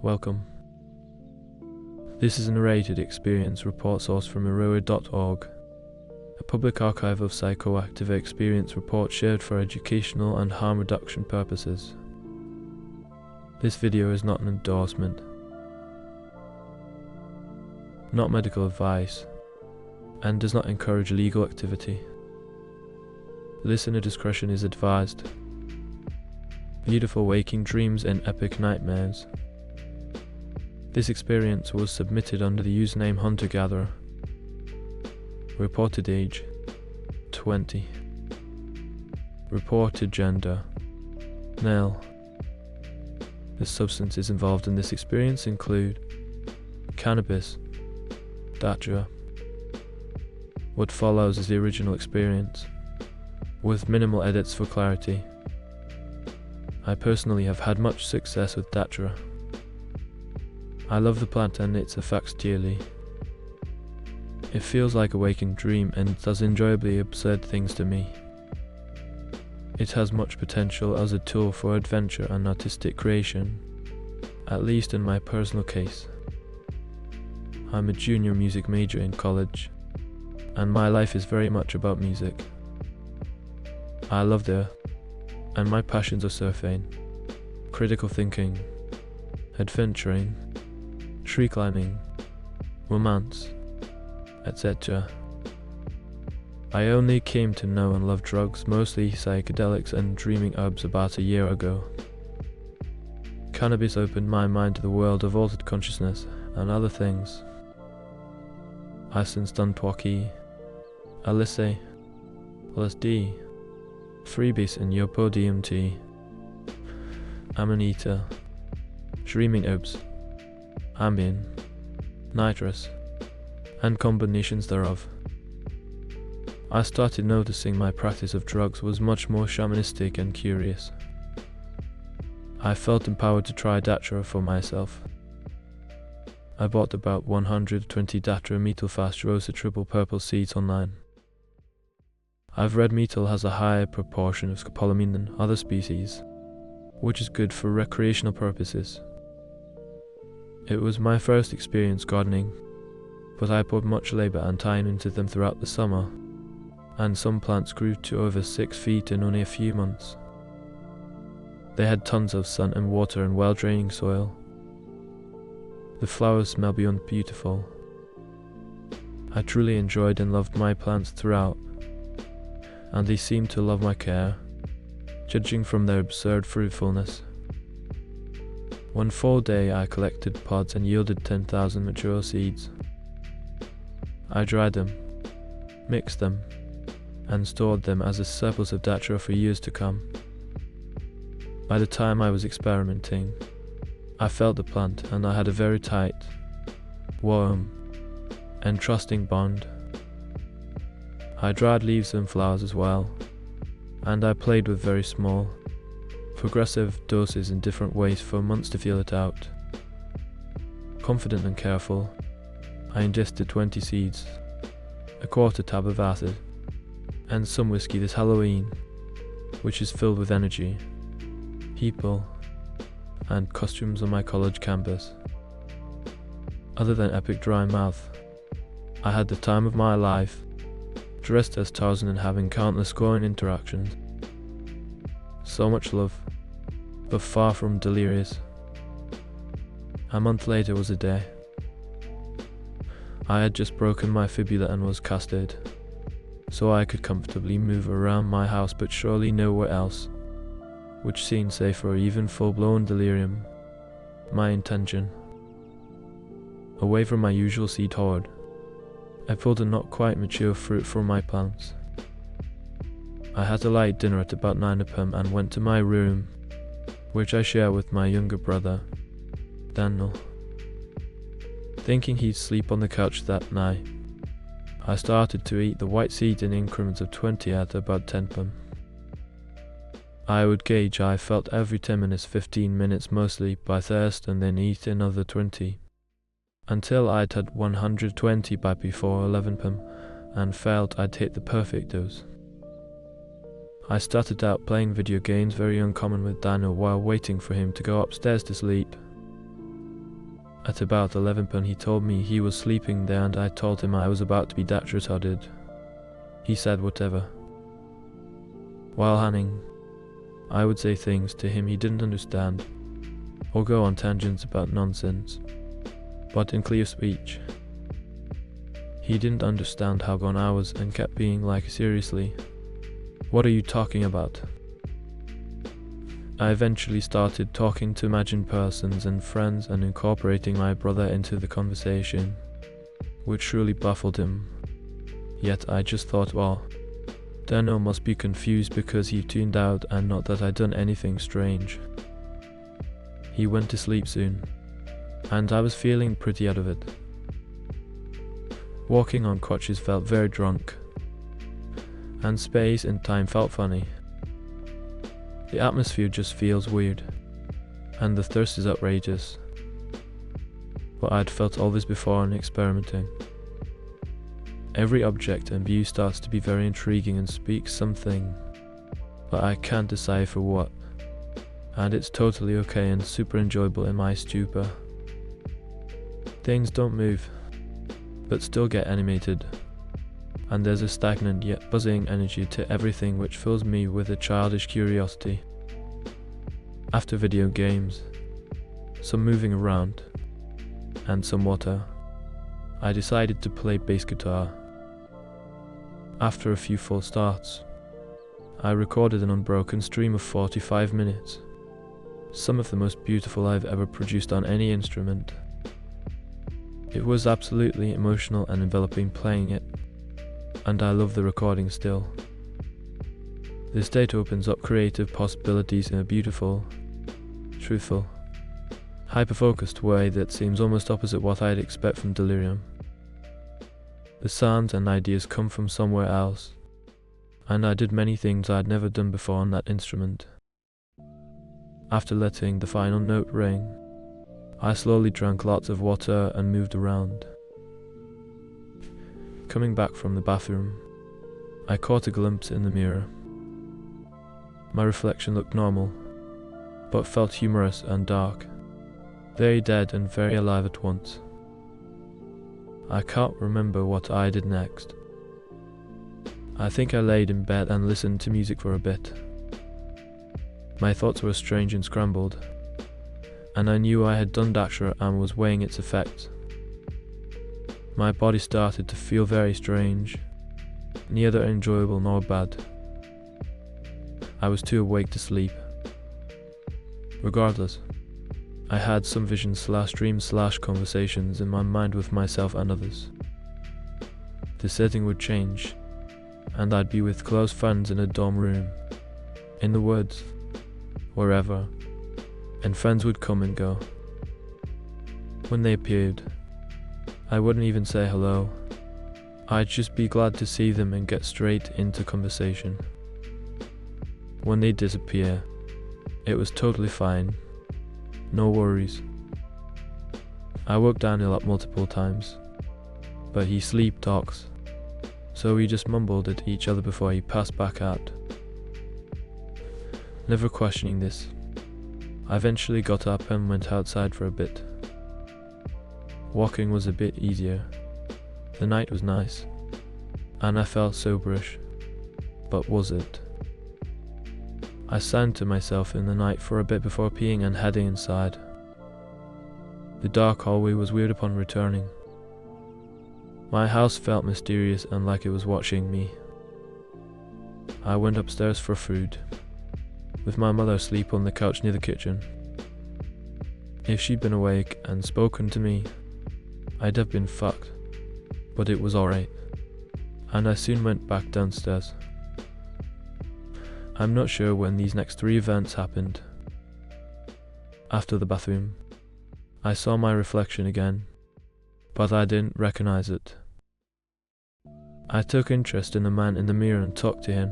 Welcome. This is a narrated experience report source from Narrated.org, a public archive of psychoactive experience reports shared for educational and harm reduction purposes. This video is not an endorsement, not medical advice, and does not encourage illegal activity. Listener discretion is advised. Beautiful waking dreams and epic nightmares. This experience was submitted under the username Hunter-Gatherer. Reported age 20. Reported gender male. The substances involved in this experience include cannabis, Datura. What follows is the original experience, with minimal edits for clarity. I personally have had much success with Datura. I love the plant and its effects dearly. It feels like a waking dream and does enjoyably absurd things to me. It has much potential as a tool for adventure and artistic creation, at least in my personal case. I'm a junior music major in college, and my life is very much about music. I love the earth, and my passions are surfing, critical thinking, adventuring, tree climbing, romance, etc. I only came to know and love drugs, mostly psychedelics and dreaming herbs, about a year ago. Cannabis opened my mind to the world of altered consciousness and other things. I've since done Twaki, LSD, freebies and Yopo DMT, Amanita, dreaming herbs, Ambien, nitrous, and combinations thereof. I started noticing my practice of drugs was much more shamanistic and curious. I felt empowered to try Datura for myself. I bought about 120 Datura methyl fast rosa triple purple seeds online. I've read methyl has a higher proportion of scopolamine than other species, which is good for recreational purposes. It was my first experience gardening, but I put much labor and time into them throughout the summer, and some plants grew to over 6 feet in only a few months. They had tons of sun and water and well-draining soil. The flowers smell beyond beautiful. I truly enjoyed and loved my plants throughout, and they seemed to love my care, judging from their absurd fruitfulness. One full day I collected pods and yielded 10,000 mature seeds. I dried them, mixed them, and stored them as a surplus of Datura for years to come. By the time I was experimenting, I felt the plant and I had a very tight, warm, and trusting bond. I dried leaves and flowers as well, and I played with very small, progressive doses in different ways for months to feel it out. Confident and careful, I ingested 20 seeds, a quarter tab of acid, and some whiskey this Halloween, which is filled with energy, people, and costumes on my college campus. Other than epic dry mouth, I had the time of my life, dressed as Tarzan and having countless glowing interactions. So much love, but far from delirious. A month later was a day. I had just broken my fibula and was casted, so I could comfortably move around my house but surely nowhere else, which seemed safe for even full-blown delirium. My intention. Away from my usual seed hoard, I pulled a not quite mature fruit from my plants. I had a light dinner at about 9 p.m. and went to my room, which I share with my younger brother, Daniel. Thinking he'd sleep on the couch that night, I started to eat the white seeds in increments of 20 at about 10 p.m. I would gauge I felt every 10 minutes, 15 minutes mostly by thirst, and then eat another 20, until I'd had 120 by before 11 p.m. and felt I'd hit the perfect dose. I started out playing video games, very uncommon with Daniel, while waiting for him to go upstairs to sleep. At about 11 p.m. he told me he was sleeping there and I told him I was about to be Datura. He said whatever. While Hanning, I would say things to him he didn't understand, or go on tangents about nonsense, but in clear speech. He didn't understand how gone I was and kept being like, seriously, what are you talking about? I eventually started talking to imagined persons and friends and incorporating my brother into the conversation, which truly baffled him. Yet I just thought, well, Dano must be confused because he tuned out and not that I'd done anything strange. He went to sleep soon, and I was feeling pretty out of it. Walking on crutches felt very drunk, and space and time felt funny. The atmosphere just feels weird, and the thirst is outrageous. But I'd felt all this before and experimenting. Every object and view starts to be very intriguing and speaks something, but I can't decipher what, and it's totally okay and super enjoyable in my stupor. Things don't move, but still get animated, and there's a stagnant yet buzzing energy to everything which fills me with a childish curiosity. After video games, some moving around, and some water, I decided to play bass guitar. After a few full starts, I recorded an unbroken stream of 45 minutes, some of the most beautiful I've ever produced on any instrument. It was absolutely emotional and enveloping playing it, and I love the recording still. The state opens up creative possibilities in a beautiful, truthful, hyper-focused way that seems almost opposite what I'd expect from Delirium. The sounds and ideas come from somewhere else, and I did many things I'd never done before on that instrument. After letting the final note ring, I slowly drank lots of water and moved around. Coming back from the bathroom, I caught a glimpse in the mirror. My reflection looked normal, but felt humorous and dark, very dead and very alive at once. I can't remember what I did next. I think I laid in bed and listened to music for a bit. My thoughts were strange and scrambled, and I knew I had done Datura and was weighing its effects. My body started to feel very strange, neither enjoyable nor bad. I was too awake to sleep. Regardless, I had some visions/dreams/conversations in my mind with myself and others. The setting would change, and I'd be with close friends in a dorm room, in the woods, wherever, and friends would come and go. When they appeared, I wouldn't even say hello. I'd just be glad to see them and get straight into conversation. When they disappear, it was totally fine. No worries. I woke Daniel up multiple times, but he sleep talks, so we just mumbled at each other before he passed back out. Never questioning this, I eventually got up and went outside for a bit. Walking was a bit easier. The night was nice, and I felt soberish, but was it? I sang to myself in the night for a bit before peeing and heading inside. The dark hallway was weird upon returning. My house felt mysterious and like it was watching me. I went upstairs for food, with my mother asleep on the couch near the kitchen. If she'd been awake and spoken to me, I'd have been fucked, but it was alright, and I soon went back downstairs. I'm not sure when these next 3 events happened. After the bathroom, I saw my reflection again, but I didn't recognize it. I took interest in the man in the mirror and talked to him.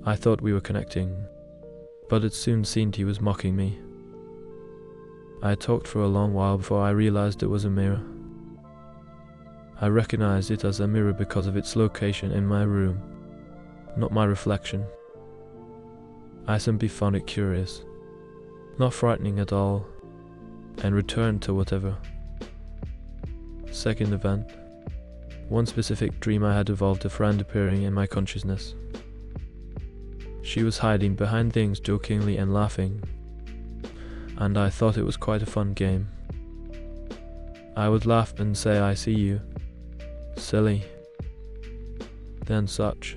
I thought we were connecting, but it soon seemed he was mocking me. I talked for a long while before I realized it was a mirror. I recognized it as a mirror because of its location in my room, not my reflection. I simply found it curious, not frightening at all, and returned to whatever. Second event. One specific dream I had involved a friend appearing in my consciousness. She was hiding behind things jokingly and laughing, and I thought it was quite a fun game. I would laugh and say, "I see you. Silly." Then such.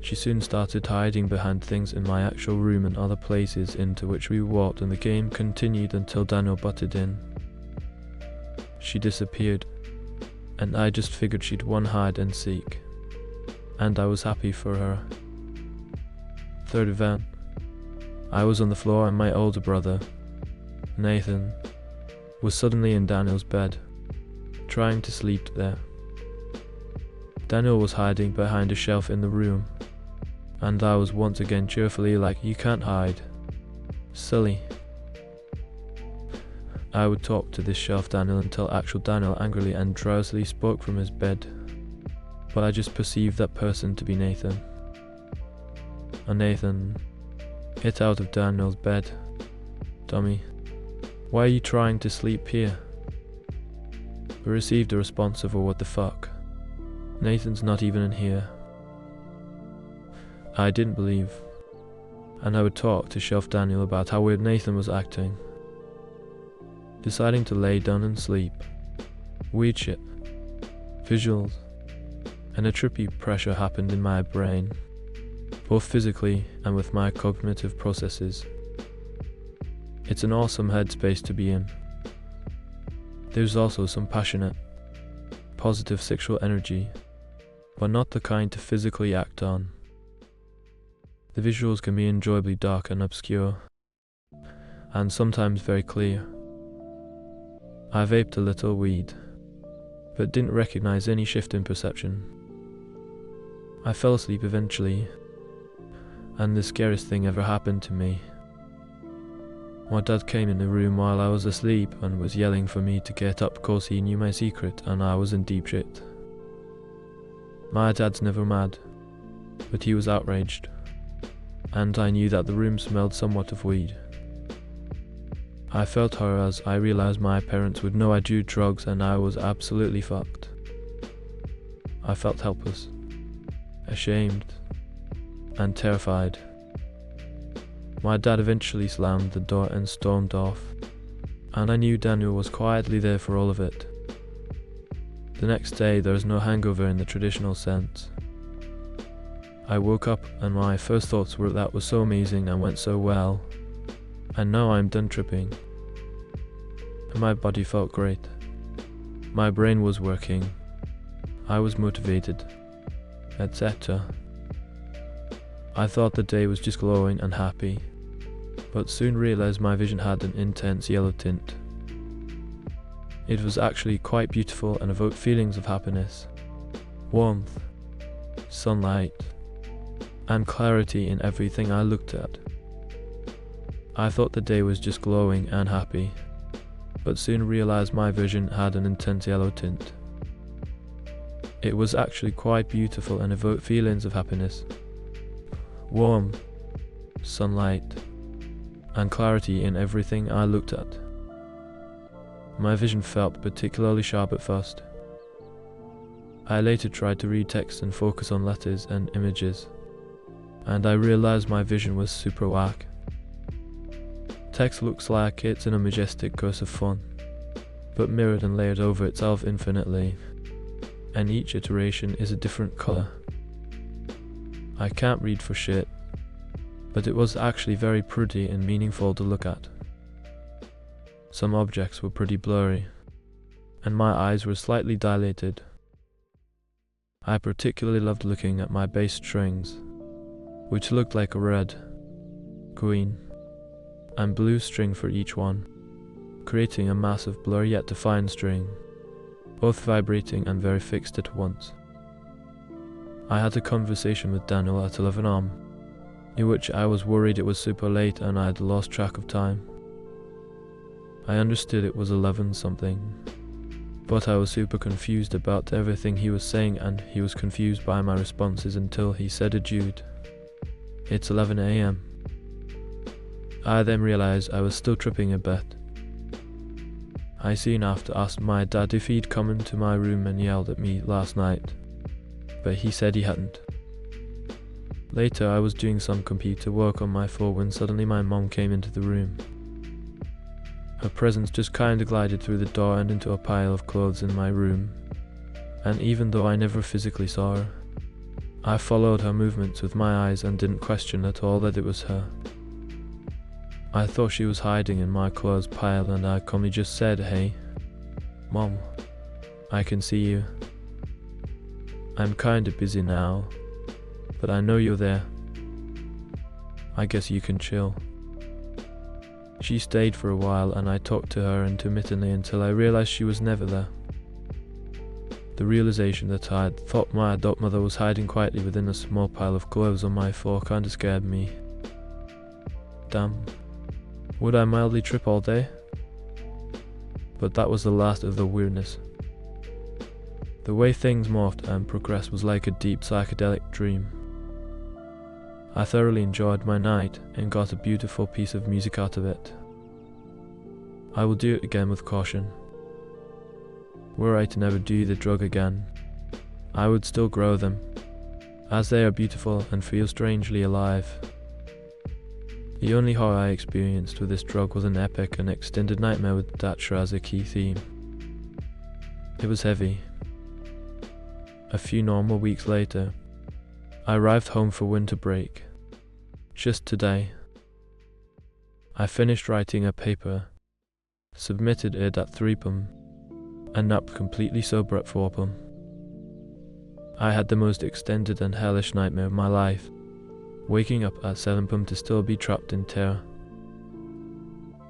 She soon started hiding behind things in my actual room and other places into which we walked, and the game continued until Daniel butted in. She disappeared, and I just figured she'd won hide and seek, and I was happy for her. Third event. I was on the floor and my older brother, Nathan, was suddenly in Daniel's bed, trying to sleep there. Daniel was hiding behind a shelf in the room, and I was once again cheerfully like, "You can't hide. Silly." I would talk to this shelf Daniel until actual Daniel angrily and drowsily spoke from his bed, but I just perceived that person to be Nathan. And Nathan, "Get out of Daniel's bed, dummy. Why are you trying to sleep here?" I received a response of a "what the fuck. Nathan's not even in here." I didn't believe, and I would talk to Shelf Daniel about how weird Nathan was acting. Deciding to lay down and sleep. Weird shit. Visuals. And a trippy pressure happened in my brain, both physically and with my cognitive processes. It's an awesome headspace to be in. There's also some passionate, positive sexual energy, but not the kind to physically act on. The visuals can be enjoyably dark and obscure, and sometimes very clear. I vaped a little weed, but didn't recognize any shift in perception. I fell asleep eventually, and the scariest thing ever happened to me. My dad came in the room while I was asleep and was yelling for me to get up because he knew my secret and I was in deep shit. My dad's never mad, but he was outraged, and I knew that the room smelled somewhat of weed. I felt horror as I realized my parents would know I do drugs and I was absolutely fucked. I felt helpless, ashamed, and terrified. My dad eventually slammed the door and stormed off, and I knew Daniel was quietly there for all of it. The next day there was no hangover in the traditional sense. I woke up and my first thoughts were that was so amazing and went so well, and now I'm done tripping. And my body felt great. My brain was working. I was motivated, etc. I thought the day was just glowing and happy, but soon realized my vision had an intense yellow tint. It was actually quite beautiful and evoked feelings of happiness, warmth, sunlight, and clarity in everything I looked at. I thought the day was just glowing and happy, but soon realized my vision had an intense yellow tint. It was actually quite beautiful and evoked feelings of happiness, warmth, sunlight, and clarity in everything I looked at. My vision felt particularly sharp at first. I later tried to read text and focus on letters and images, and I realized my vision was super whack. Text looks like it's in a majestic course of fun, but mirrored and layered over itself infinitely, and each iteration is a different color. I can't read for shit, but it was actually very pretty and meaningful to look at. Some objects were pretty blurry, and my eyes were slightly dilated. I particularly loved looking at my bass strings, which looked like a red, green, and blue string for each one, creating a massive blur yet defined string, both vibrating and very fixed at once. I had a conversation with Daniel at 11 am, in which I was worried it was super late and I had lost track of time. I understood it was 11 something, but I was super confused about everything he was saying, and he was confused by my responses until he said a Jude. It's 11 am. I then realized I was still tripping a bit, I soon after asked my dad if he'd come into my room and yelled at me last night, but he said he hadn't. Later, I was doing some computer work on my phone when suddenly my mom came into the room. Her presence just kinda glided through the door and into a pile of clothes in my room, and even though I never physically saw her, I followed her movements with my eyes and didn't question at all that it was her. I thought she was hiding in my clothes pile and I calmly just said, "Hey, Mom, I can see you. I'm kinda busy now, but I know you're there. I guess you can chill." She stayed for a while and I talked to her intermittently until I realized she was never there. The realization that I had thought my adult mother was hiding quietly within a small pile of clothes on my floor kinda scared me. Damn, would I mildly trip all day? But that was the last of the weirdness. The way things morphed and progressed was like a deep psychedelic dream. I thoroughly enjoyed my night and got a beautiful piece of music out of it. I will do it again with caution. Were I to never do the drug again, I would still grow them, as they are beautiful and feel strangely alive. The only horror I experienced with this drug was an epic and extended nightmare with Datura as a key theme. It was heavy. A few normal weeks later, I arrived home for winter break. Just today. I finished writing a paper, submitted it at 3 p.m, and napped completely sober at 4 p.m. I had the most extended and hellish nightmare of my life, waking up at 7 p.m. to still be trapped in terror.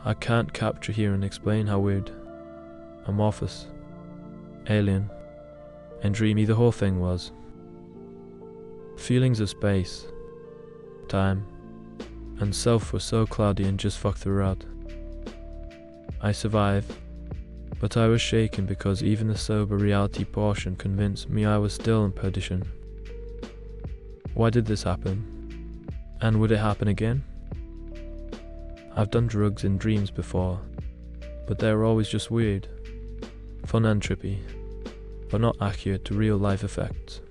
I can't capture here and explain how weird, amorphous, alien, and dreamy the whole thing was. Feelings of space, time, and self were so cloudy and just fucked throughout. I survived, but I was shaken because even the sober reality portion convinced me I was still in perdition. Why did this happen? And would it happen again? I've done drugs in dreams before, but they were always just weird, fun and trippy, but not accurate to real life effects.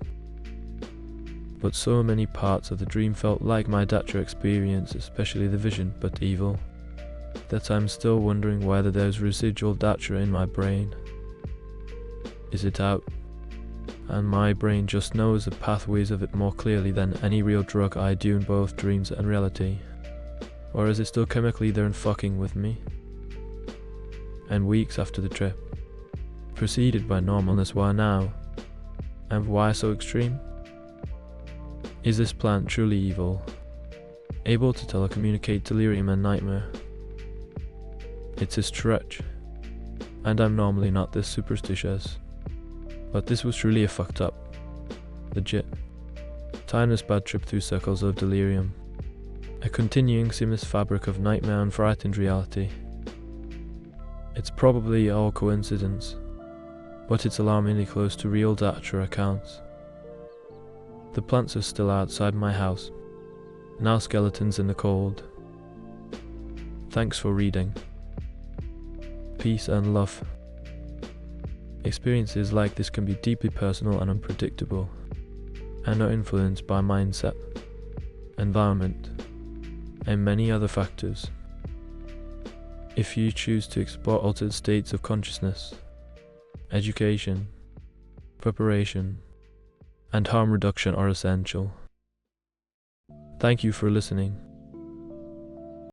But so many parts of the dream felt like my Datura experience, especially the vision, but evil, that I'm still wondering whether there's residual Datura in my brain. Is it out? And my brain just knows the pathways of it more clearly than any real drug I do in both dreams and reality? Or is it still chemically there and fucking with me? And weeks after the trip, preceded by normalness, why now? And why so extreme? Is this plant truly evil, able to telecommunicate delirium and nightmare? It's a stretch, and I'm normally not this superstitious, but this was truly a fucked up, legit, timeless bad trip through circles of delirium, a continuing seamless fabric of nightmare and frightened reality. It's probably all coincidence, but it's alarmingly close to real Datura accounts. The plants are still outside my house, now skeletons in the cold. Thanks for reading. Peace and love. Experiences like this can be deeply personal and unpredictable, and are influenced by mindset, environment, and many other factors. If you choose to explore altered states of consciousness, education, preparation, and harm reduction are essential. Thank you for listening.